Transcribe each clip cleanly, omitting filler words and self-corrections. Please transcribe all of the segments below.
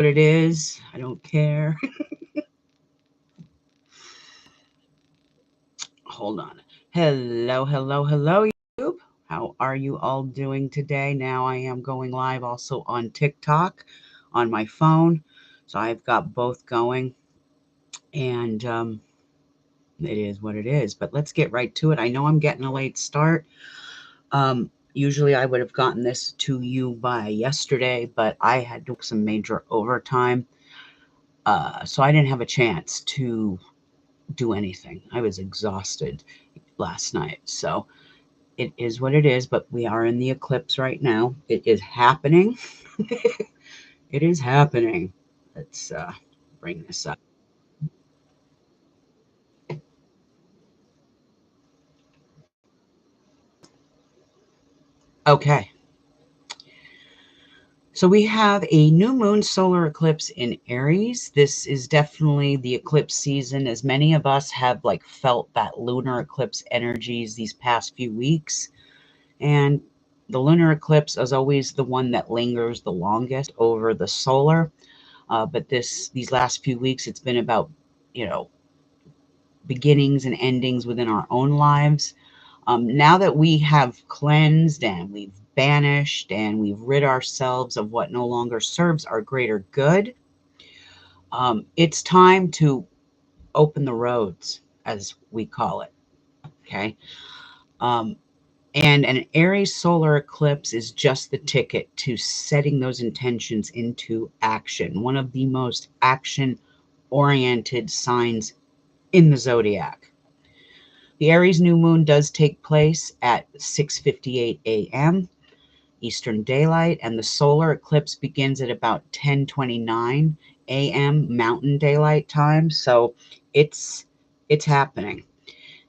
what it is. I don't care. Hold on. Hello, hello, hello, YouTube. How are you all doing today? Now I am going live also on TikTok on my phone. So I've got both going. And it is what it is. But let's get right to it. I know I'm getting a late start. Usually I would have gotten this to you by yesterday, but I had to work some major overtime. So I didn't have a chance to do anything. I was exhausted last night. So it is what it is, but we are in the eclipse right now. It is happening. It is happening. Let's bring this up. Okay. So we have a new moon solar eclipse in Aries. This is definitely the eclipse season, as many of us have like felt that lunar eclipse energies these past few weeks. And the lunar eclipse is always the one that lingers the longest over the solar. But these last few weeks, it's been about, you know, beginnings and endings within our own lives. Now that we have cleansed and we've banished and we've rid ourselves of what no longer serves our greater good, it's time to open the roads, as we call it. Okay. Um, and an Aries solar eclipse is just the ticket to setting those intentions into action. One of the most action oriented signs in the zodiac. The Aries new moon does take place at 6:58 a.m. Eastern Daylight, and the solar eclipse begins at about 10:29 a.m. Mountain Daylight Time. So it's it's happening.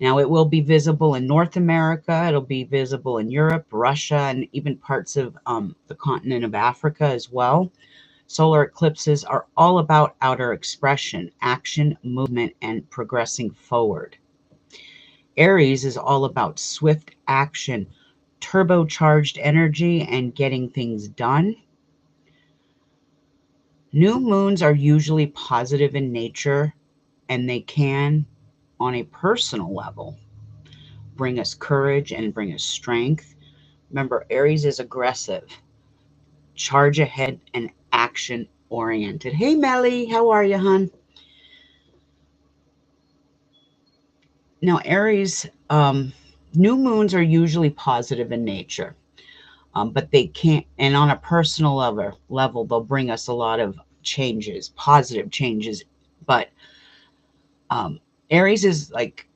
Now it will be visible in North America, it'll be visible in Europe, Russia, and even parts of the continent of Africa as well. Solar eclipses are all about outer expression, action, movement, and progressing forward. Aries is all about swift action, turbocharged energy, and getting things done. New moons are usually positive in nature, and they can, on a personal level, bring us courage and bring us strength. Remember, Aries is aggressive, charge ahead, and action oriented. Hey, Melly, how are you, hon? Now, Aries, new moons are usually positive in nature. But they can't, and on a personal level, they'll bring us a lot of changes, positive changes. But um, Aries is like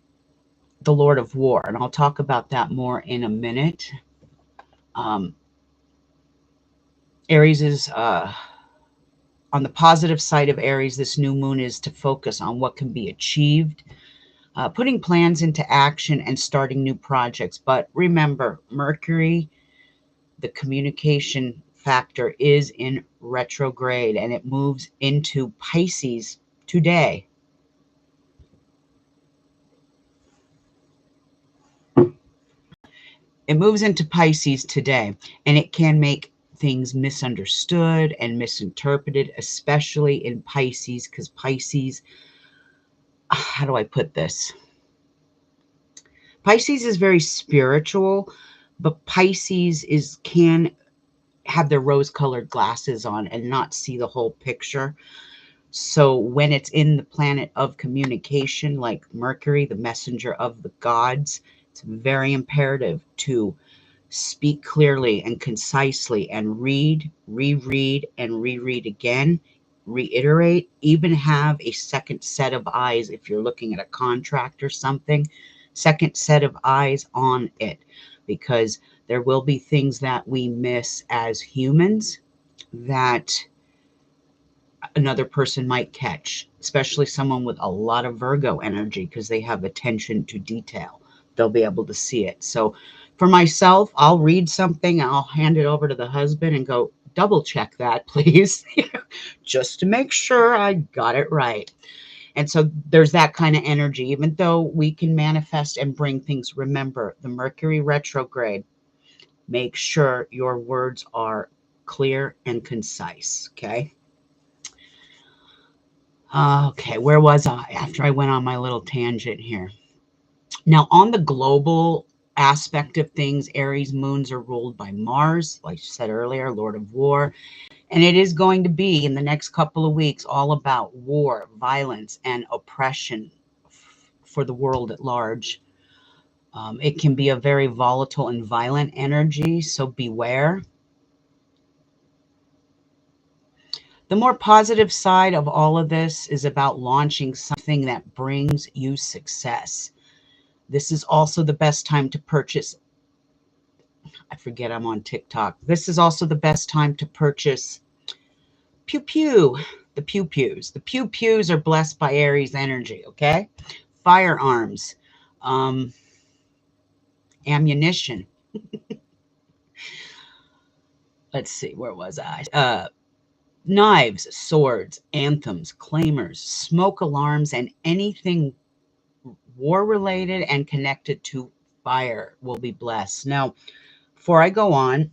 the Lord of War, and I'll talk about that more in a minute. Um, Aries is on the positive side of Aries. This new moon is to focus on what can be achieved, putting plans into action, and starting new projects. But remember, Mercury, the communication factor, is in retrograde and it moves into Pisces today. It moves into Pisces today, and it can make things misunderstood and misinterpreted, especially in Pisces, because Pisces, how do I put this? Pisces is very spiritual, but Pisces can have their rose-colored glasses on and not see the whole picture. So when it's in the planet of communication, like Mercury, the messenger of the gods, it's very imperative to speak clearly and concisely and read, reread, and reread again, reiterate, even have a second set of eyes if you're looking at a contract or something, second set of eyes on it, because there will be things that we miss as humans that another person might catch, especially someone with a lot of Virgo energy because they have attention to detail. They'll be able to see it. So for myself, I'll read something, I'll hand it over to the husband and go, double check that, please, just to make sure I got it right. And so there's that kind of energy, even though we can manifest and bring things. Remember, the Mercury retrograde, make sure your words are clear and concise, okay? Okay, where was I after I went on my little tangent here? Now, on the global aspect of things, Aries moons are ruled by Mars, like I said earlier, Lord of War. And it is going to be in the next couple of weeks all about war, violence, and oppression for the world at large. It can be a very volatile and violent energy, so beware. The more positive side of all of this is about launching something that brings you success. This is also the best time to purchase. I forget I'm on TikTok. This is also the best time to purchase pew pew. The pew pews. The pew pews are blessed by Aries energy, okay? Firearms, um, ammunition. Let's see, where was I? Knives, swords, anthems, claimers, smoke alarms, and anything war related and connected to fire will be blessed. Now, before I go on,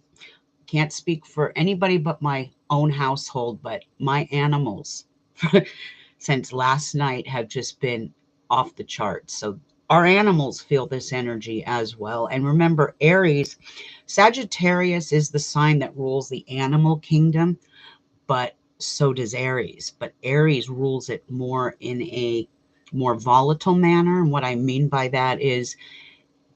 can't speak for anybody but my own household, but my animals since last night have just been off the charts. So our animals feel this energy as well. And remember, Aries, Sagittarius is the sign that rules the animal kingdom, but so does Aries. But Aries rules it more in a more volatile manner. And what I mean by that is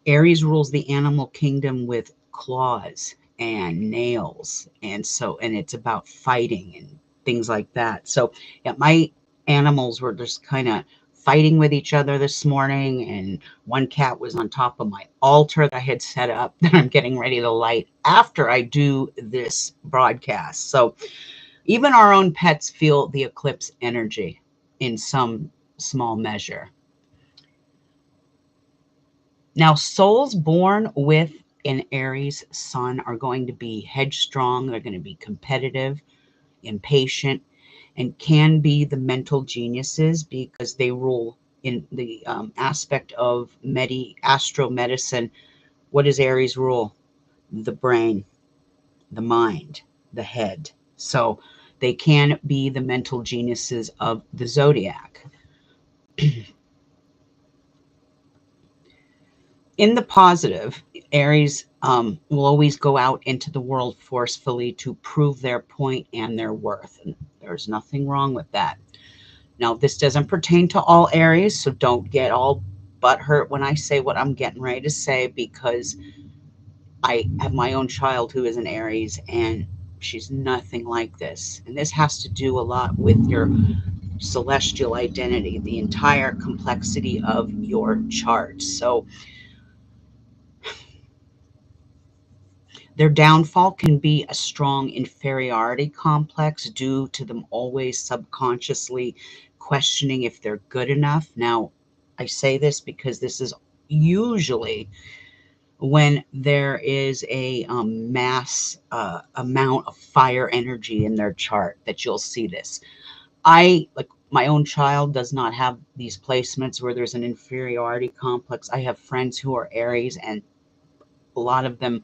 Aries rules the animal kingdom with claws and nails. And it's about fighting and things like that. So, yeah, my animals were just kind of fighting with each other this morning. And one cat was on top of my altar that I had set up that I'm getting ready to light after I do this broadcast. So, even our own pets feel the eclipse energy in some small measure. Now, souls born with an Aries sun are going to be headstrong, they're going to be competitive, impatient, and can be the mental geniuses because they rule in the aspect of astro medicine. What does Aries rule? The brain, the mind, the head. So they can be the mental geniuses of the zodiac. In the positive, Aries will always go out into the world forcefully to prove their point and their worth. And there's nothing wrong with that. Now, this doesn't pertain to all Aries, so don't get all butthurt when I say what I'm getting ready to say, because I have my own child who is an Aries, and she's nothing like this. And this has to do a lot with your celestial identity, the entire complexity of your chart. So their downfall can be a strong inferiority complex due to them always subconsciously questioning if they're good enough. Now, I say this because this is usually when there is a mass amount of fire energy in their chart that you'll see this. I, like, my own child does not have these placements where there's an inferiority complex. I have friends who are Aries, and a lot of them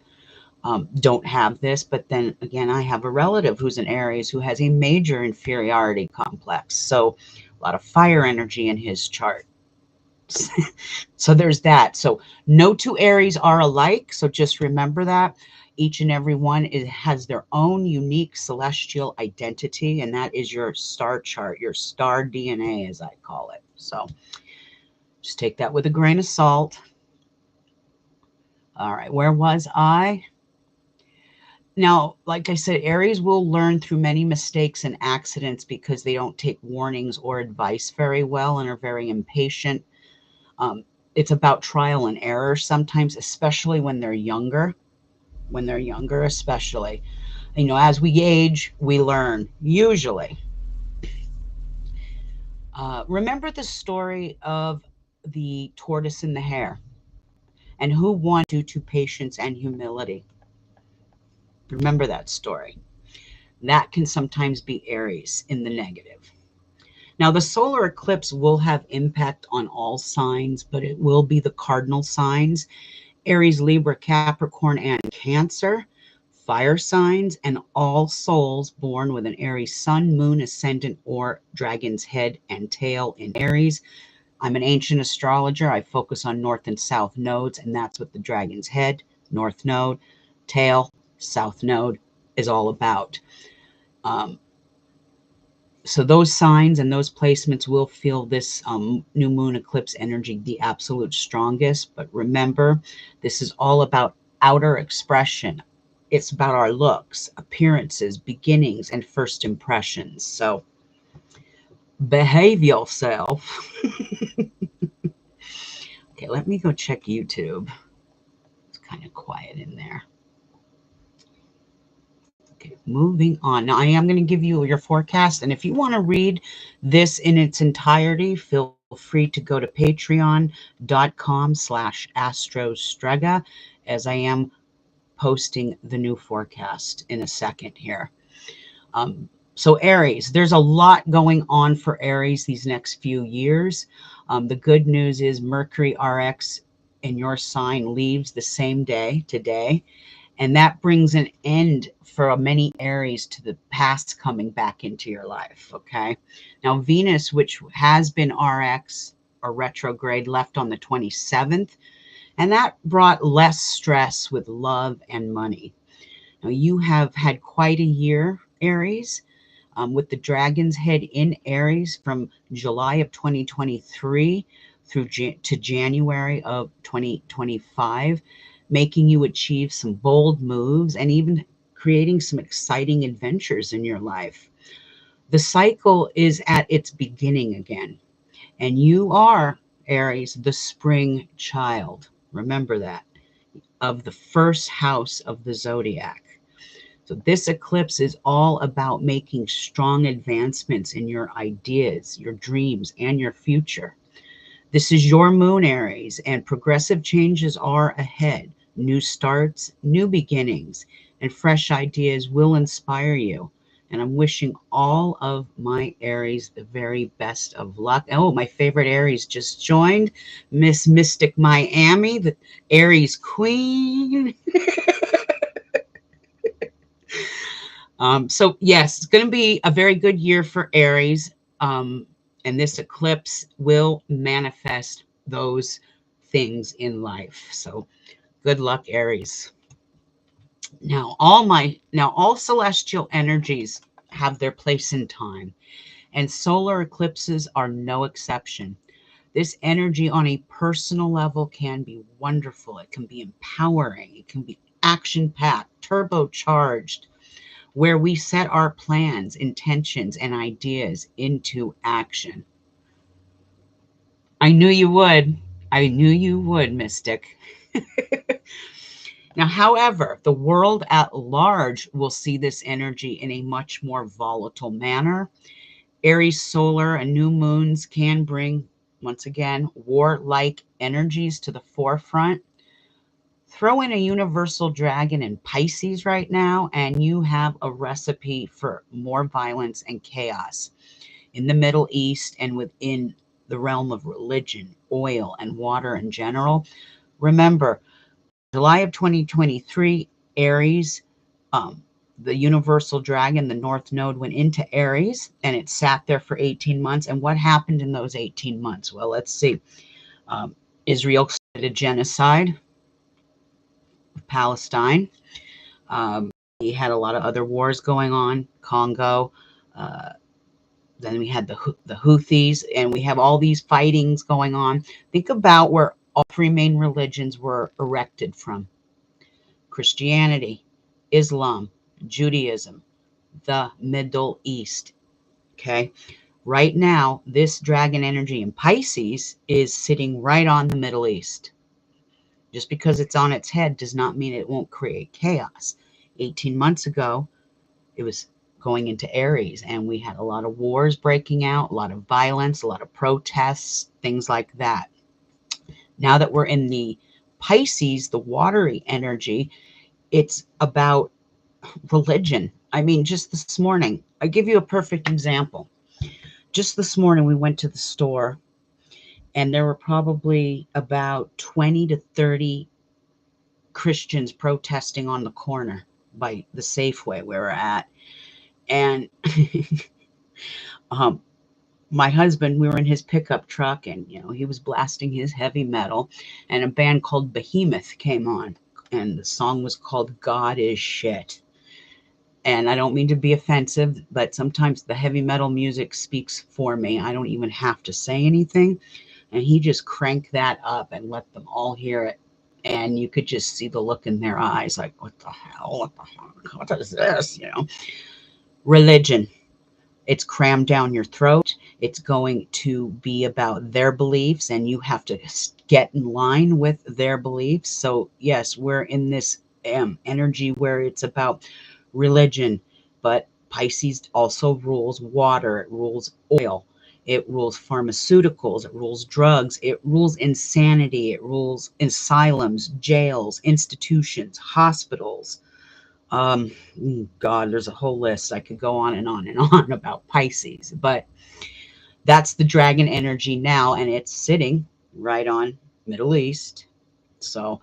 don't have this. But then again, I have a relative who's an Aries who has a major inferiority complex. So a lot of fire energy in his chart. So there's that. So no two Aries are alike. So just remember that. Each and every one has their own unique celestial identity, and that is your star chart, your star DNA, as I call it. So just take that with a grain of salt. All right, where was I? Now, like I said, Aries will learn through many mistakes and accidents because they don't take warnings or advice very well and are very impatient. It's about trial and error sometimes, especially when they're younger. When they're younger, especially. As we age, we learn, usually. Remember the story of the tortoise and the hare, and who won due to patience and humility. Remember that story. That can sometimes be Aries in the negative. Now, the solar eclipse will have impact on all signs, but it will be the cardinal signs: Aries, Libra, Capricorn, and Cancer. fire signs, and all souls born with an Aries sun, moon, ascendant, or dragon's head and tail in Aries. I'm an ancient astrologer. I focus on north and south nodes, and that's what the dragon's head, north node, tail, south node is all about. Um, so those signs and those placements will feel this new moon eclipse energy the absolute strongest. But remember, this is all about outer expression. It's about our looks, appearances, beginnings, and first impressions. So behave yourself. Okay, let me go check YouTube. It's kind of quiet in there. Okay, moving on. Now, I am going to give you your forecast, and if you want to read this in its entirety, feel free to go to patreon.com/astrostrega, as I am posting the new forecast in a second here. So Aries, there's a lot going on for Aries these next few years. The good news is Mercury RX in your sign leaves the same day today. And that brings an end for many Aries to the past coming back into your life. Okay. Now, Venus, which has been RX or retrograde, left on the 27th, and that brought less stress with love and money. Now, you have had quite a year, Aries, with the dragon's head in Aries from July of 2023 through to January of 2025, making you achieve some bold moves and even creating some exciting adventures in your life. The cycle is at its beginning again, and you are, Aries, the spring child. Remember that, of the first house of the zodiac. So this eclipse is all about making strong advancements in your ideas, your dreams, and your future. This is your moon, Aries, and progressive changes are ahead. New starts, new beginnings, and fresh ideas will inspire you. And I'm wishing all of my Aries the very best of luck. Oh, my favorite Aries just joined, Miss Mystic Miami, the Aries Queen. So yes, it's going to be a very good year for Aries. And this eclipse will manifest those things in life. So good luck, Aries. Now, all celestial energies have their place in time, and solar eclipses are no exception. This energy on a personal level can be wonderful. It can be empowering. It can be action-packed, turbocharged, where we set our plans, intentions, and ideas into action. I knew you would. I knew you would, Mystic. Now, however, the world at large will see this energy in a much more volatile manner. Aries solar and new moons can bring, once again, warlike energies to the forefront. Throw in a universal dragon in Pisces right now, and you have a recipe for more violence and chaos in the Middle East and within the realm of religion, oil, and water in general. Remember, July of 2023, Aries, the universal dragon, the North Node, went into Aries, and it sat there for 18 months. And what happened in those 18 months? Well, let's see. Israel committed a genocide of Palestine. We had a lot of other wars going on, Congo. Uh, then we had the Houthis, and we have all these fightings going on. Think about where all three main religions were erected from: Christianity, Islam, Judaism, the Middle East. Okay. Right now, this dragon energy in Pisces is sitting right on the Middle East. Just because it's on its head does not mean it won't create chaos. 18 months ago, it was going into Aries, and we had a lot of wars breaking out, a lot of violence, a lot of protests, things like that. Now that we're in the Pisces, the watery energy, it's about religion. I mean, just this morning, I give you a perfect example. Just this morning, we went to the store, and there were probably about 20 to 30 Christians protesting on the corner. by the Safeway where we're at. And um, my husband, we were in his pickup truck, and he was blasting his heavy metal, and a band called Behemoth came on, and the song was called God Is Shit. And I don't mean to be offensive, but sometimes the heavy metal music speaks for me. I don't even have to say anything. And he just cranked that up and let them all hear it. And you could just see the look in their eyes, like, what the hell? What the fuck? What is this? Religion. It's crammed down your throat. It's going to be about their beliefs, and you have to get in line with their beliefs. So, yes, we're in this energy where it's about religion, but Pisces also rules water, it rules oil, it rules pharmaceuticals, it rules drugs, it rules insanity, it rules asylums, jails, institutions, hospitals. um, God, there's a whole list. I could go on and on and on about Pisces, but that's the dragon energy now, and it's sitting right on Middle East. So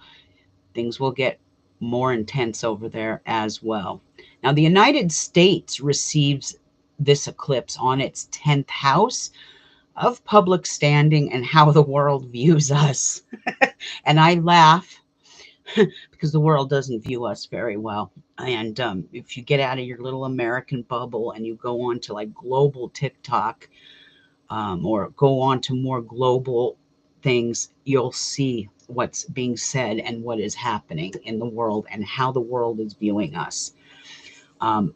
things will get more intense over there as well. Now, the United States receives this eclipse on its 10th house of public standing and how the world views us. And I laugh because the world doesn't view us very well. And if you get out of your little American bubble and you go on to like global TikTok, or go on to more global things, you'll see what's being said and what is happening in the world and how the world is viewing us. Um,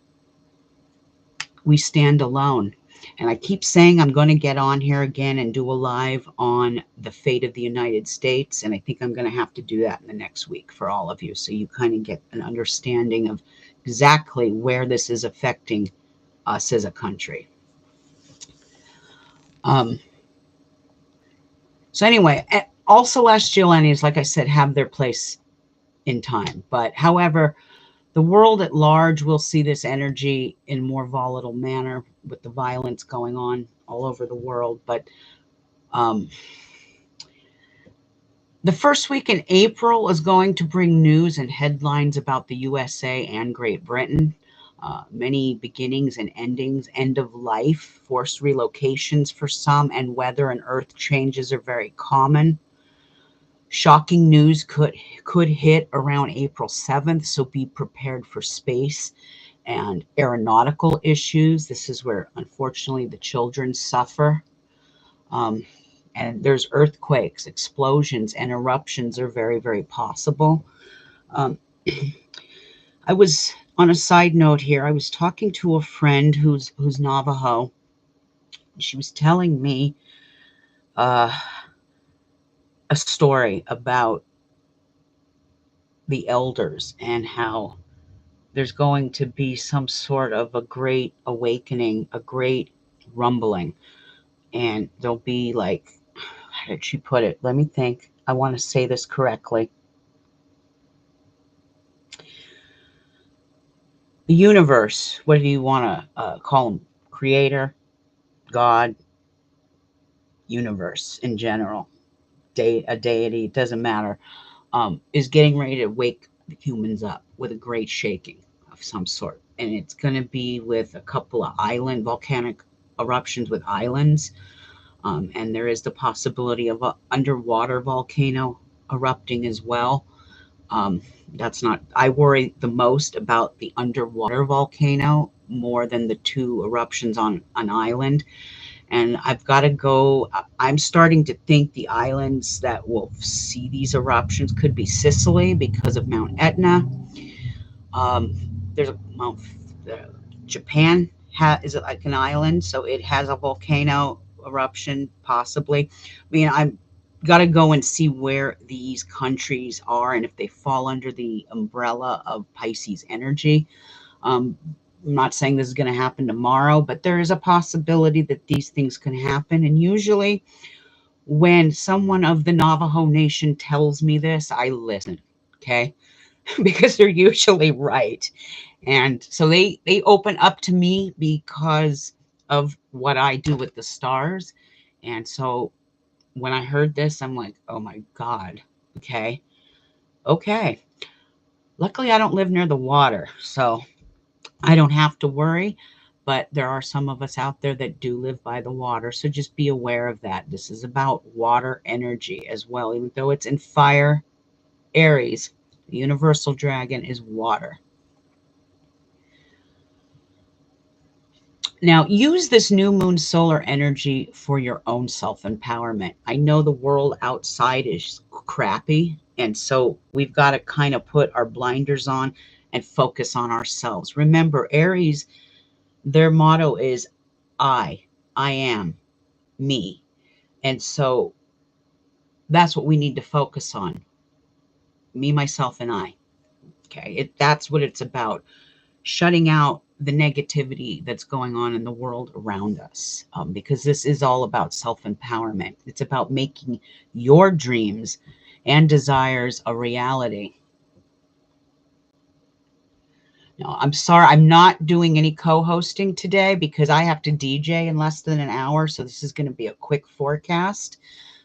we stand alone. And I keep saying I'm going to get on here again and do a live on the fate of the United States. And I think I'm going to have to do that in the next week for all of you, so you kind of get an understanding of exactly where this is affecting us as a country. So anyway, also astrologians, like I said, have their place in time. But however, the world at large will see this energy in more volatile manner with the violence going on all over the world. But um, the first week in April is going to bring news and headlines about the USA and Great Britain. Many beginnings and endings, end of life, forced relocations for some, and weather and earth changes are very common. Shocking news could hit around April 7th, so be prepared for space and aeronautical issues. This is where, unfortunately, the children suffer. Um, and there's earthquakes, explosions, and eruptions are very, very possible. Um, I was, on a side note here, I was talking to a friend who's Navajo. She was telling me uh, a story about the elders and how there's going to be some sort of a great awakening, a great rumbling. And there'll be like, how did she put it? Let me think. I want to say this correctly. The universe, what do you want to call them? Creator, God, universe in general, a deity, it doesn't matter, is getting ready to wake the humans up with a great shaking of some sort. And it's going to be with a couple of volcanic eruptions with islands. And there is the possibility of an underwater volcano erupting as well. That's not, I worry the most about the underwater volcano more than the two eruptions on an island. And I've got to go. I'm starting to think the islands that will see these eruptions could be Sicily because of Mount Etna. Um, there's a Mount, uh, Japan is it like an island, so it has a volcano eruption possibly. I mean, I'm got to go and see where these countries are and if they fall under the umbrella of Pisces energy. Um, I'm not saying this is going to happen tomorrow, but there is a possibility that these things can happen. And usually, when someone of the Navajo Nation tells me this, I listen, okay? Because they're usually right. And so they open up to me because of what I do with the stars. And so when I heard this, I'm like, oh my God, okay, okay. Luckily, I don't live near the water, so I don't have to worry. But there are some of us out there that do live by the water, so just be aware of that. This is about water energy as well, even though it's in fire. Aries, the universal dragon, is water. Now, use this new moon solar energy for your own self empowerment. I know the world outside is crappy, and so we've got to kind of put our blinders on and focus on ourselves. Remember, Aries, their motto is I am, me. And so that's what we need to focus on, me, myself, and I. Okay, that's what it's about. Shutting out the negativity that's going on in the world around us, because this is all about self-empowerment. It's about making your dreams and desires a reality. No, I'm sorry, I'm not doing any co-hosting today because I have to DJ in less than an hour, so this is going to be a quick forecast.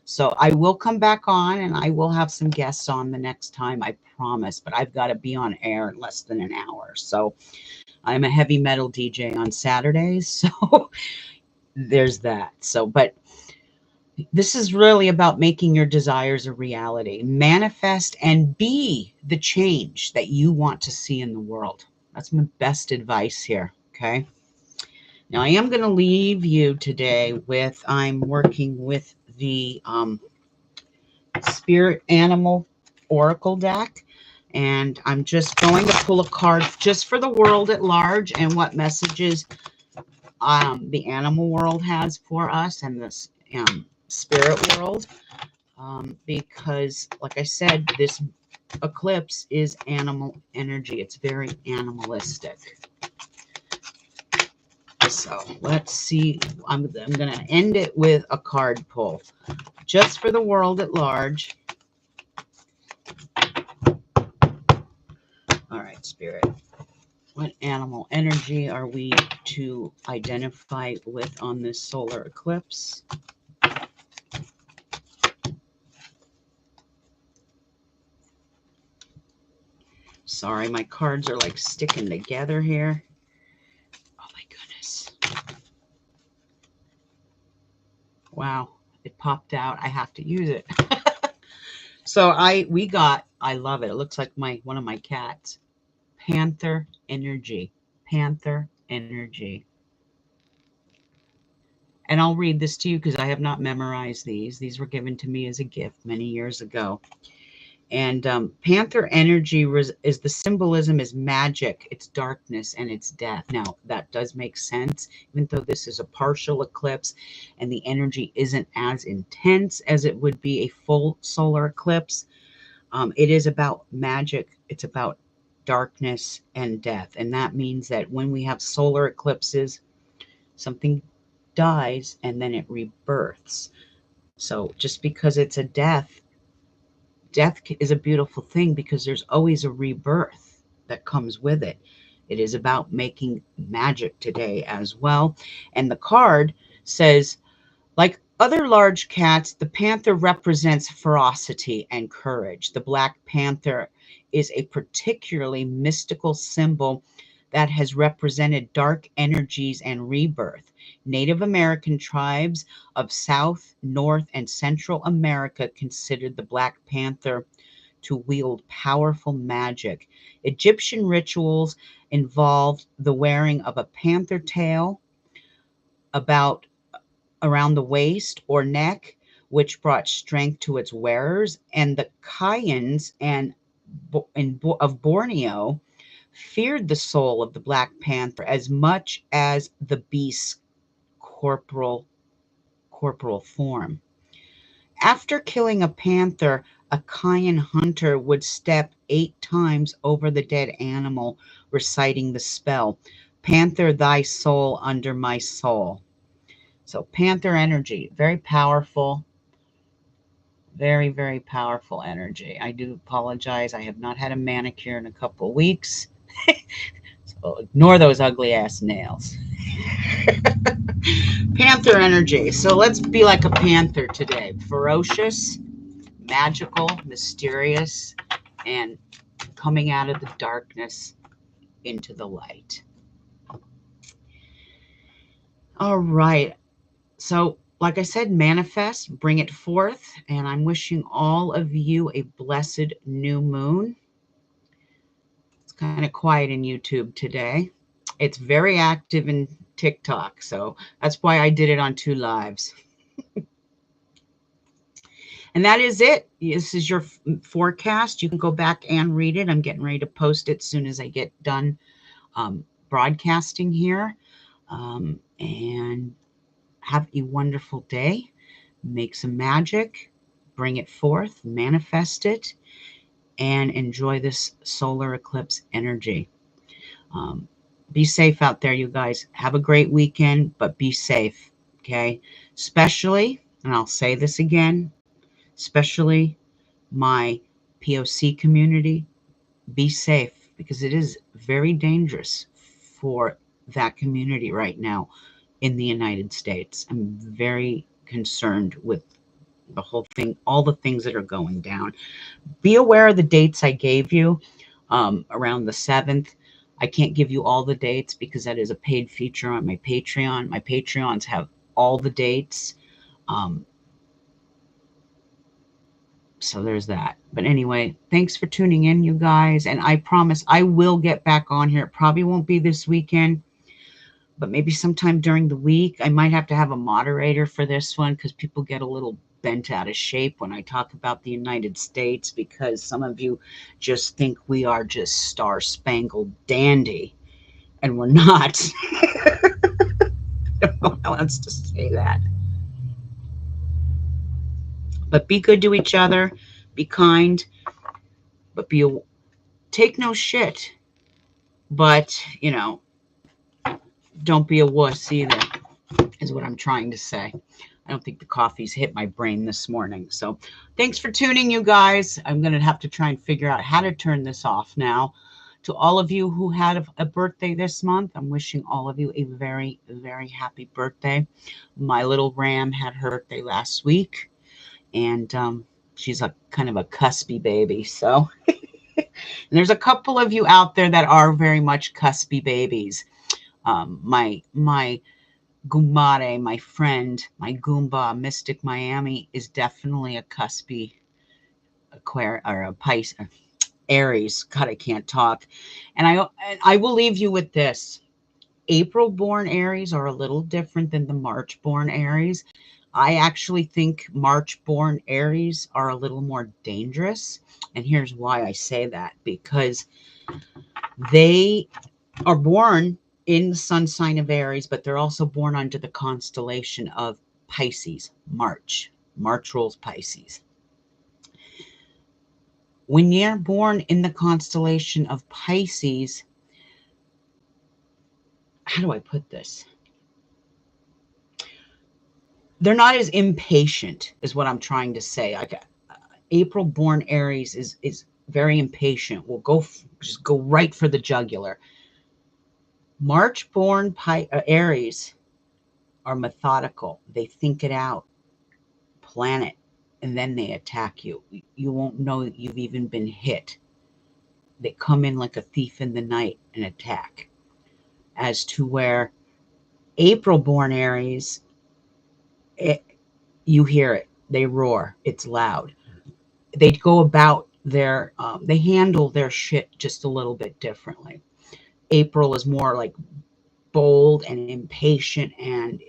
So I will come back on and I will have some guests on the next time, I promise, but I've got to be on air in less than an hour. So I'm a heavy metal DJ on Saturdays, so there's that. So, but this is really about making your desires a reality. Manifest and be the change that you want to see in the world. That's my best advice here, okay? Now, I am going to leave you today with, I'm working with the Spirit Animal Oracle deck. And I'm just going to pull a card just for the world at large and what messages the animal world has for us and this spirit world. Because, like I said, this eclipse is animal energy. It's very animalistic. So let's see. I'm going to end it with a card pull just for the world at large. All right, Spirit. What animal energy are we to identify with on this solar eclipse? Sorry, my cards are like sticking together here. Oh my goodness. Wow, it popped out. I have to use it. So I love it. It looks like one of my cats. Panther energy. Panther energy. And I'll read this to you because I have not memorized these. These were given to me as a gift many years ago. And Panther energy is the symbolism is magic, it's darkness, and it's death. Now, that does make sense, even though this is a partial eclipse and the energy isn't as intense as it would be a full solar eclipse. It is about magic. It's about darkness and death. And that means that when we have solar eclipses, something dies and then it rebirths. So just because it's a death is a beautiful thing because there's always a rebirth that comes with it. It is about making magic today as well. And the card says, like other large cats, the panther represents ferocity and courage. The Black Panther is a particularly mystical symbol that has represented dark energies and rebirth. Native American tribes of South, North, and Central America considered the Black Panther to wield powerful magic. Egyptian rituals involved the wearing of a panther tail around the waist or neck, which brought strength to its wearers, and the Kayans of Borneo feared the soul of the Black Panther as much as the beast's corporal form. After killing a panther, a Kayan hunter would step 8 times over the dead animal, reciting the spell, "Panther, thy soul under my soul." So panther energy, very powerful, very, very powerful energy. I do apologize. I have not had a manicure in a couple of weeks. So ignore those ugly ass nails. Panther energy. So let's be like a panther today. Ferocious, magical, mysterious, and coming out of the darkness into the light. All right. So, like I said, manifest, bring it forth. And I'm wishing all of you a blessed new moon. It's kind of quiet in YouTube today. It's very active in TikTok. So that's why I did it on 2 lives. And that is it. This is your forecast. You can go back and read it. I'm getting ready to post it as soon as I get done broadcasting here. And have a wonderful day. Make some magic. Bring it forth. Manifest it. And enjoy this solar eclipse energy. Be safe out there, you guys. Have a great weekend, but be safe, okay? Especially, and I'll say this again, especially my POC community, be safe because it is very dangerous for that community right now in the United States. I'm very concerned with the whole thing, all the things that are going down. Be aware of the dates I gave you around the 7th. I can't give you all the dates because that is a paid feature on my Patreon. My Patreons have all the dates. So there's that. But anyway, thanks for tuning in, you guys. And I promise I will get back on here. It probably won't be this weekend, but maybe sometime during the week. I might have to have a moderator for this one because people get a little bent out of shape when I talk about the United States, because some of you just think we are just star-spangled dandy, and we're not. I don't know how else to say that. But be good to each other, be kind, but take no shit. But, don't be a wuss either, is what I'm trying to say. I don't think the coffee's hit my brain this morning. So thanks for tuning, you guys. I'm going to have to try and figure out how to turn this off now. To all of you who had a birthday this month, I'm wishing all of you a very, very happy birthday. My little Ram had her birthday last week, and she's a kind of a cuspy baby. So and there's a couple of you out there that are very much cuspy babies. My Gumare, my friend, my Goomba, Mystic Miami, is definitely a cuspy Aquarius or a Pisces, Aries. God, I can't talk. And I will leave you with this. April-born Aries are a little different than the March-born Aries. I actually think March-born Aries are a little more dangerous. And here's why I say that. Because they are born in the sun sign of Aries, but they're also born under the constellation of Pisces, March. March rules Pisces. When you're born in the constellation of Pisces, how do I put this? They're not as impatient, is what I'm trying to say. April-born Aries is very impatient. Will just go right for the jugular. March-born Aries are methodical. They think it out, plan it, and then they attack you. You won't know that you've even been hit. They come in like a thief in the night and attack. As to where April-born Aries, you hear it. They roar. It's loud. They go about they handle their shit just a little bit differently. April is more like bold and impatient and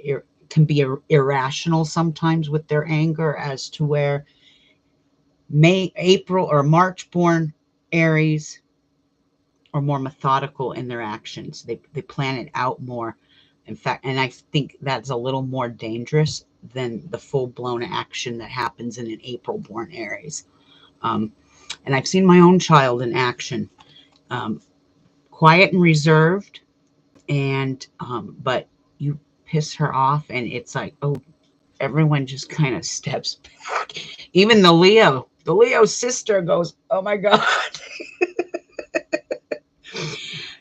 can be irrational sometimes with their anger, as to where April or March-born Aries are more methodical in their actions. They plan it out more. In fact, and I think that's a little more dangerous than the full-blown action that happens in an April-born Aries. And I've seen my own child in action. Quiet and reserved, and but you piss her off, and it's like, oh, everyone just kind of steps back. Even the Leo sister goes, oh my God.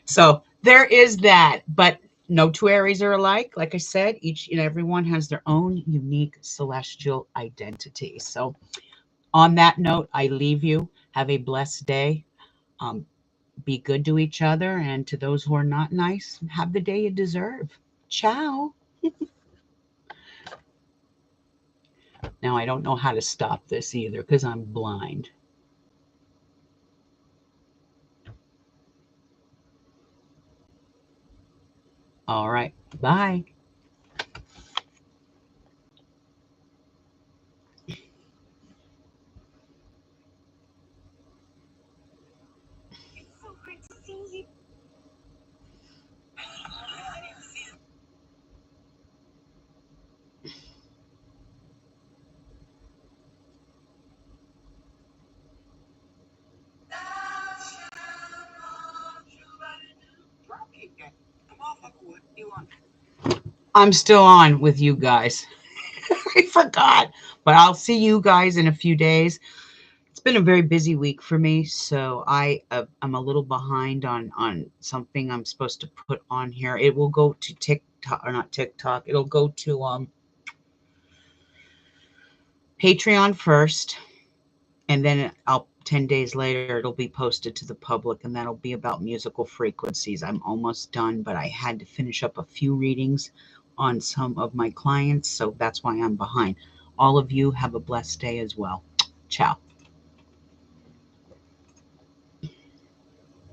So there is that, but no two Aries are alike. Like I said, each and everyone has their own unique celestial identity. So on that note, I leave you. Have a blessed day. Um, be good to each other, and to those who are not nice, have the day you deserve. Ciao. Now, I don't know how to stop this either because I'm blind. All right. Bye. I'm still on with you guys. I forgot, but I'll see you guys in a few days. It's been a very busy week for me, so I'm a little behind on something I'm supposed to put on here. It will go to TikTok, or not TikTok. It'll go to Patreon first, and then I'll 10 days later it'll be posted to the public, and that'll be about musical frequencies. I'm almost done, but I had to finish up a few readings on some of my clients, so that's why I'm behind. All of you have a blessed day as well. Ciao.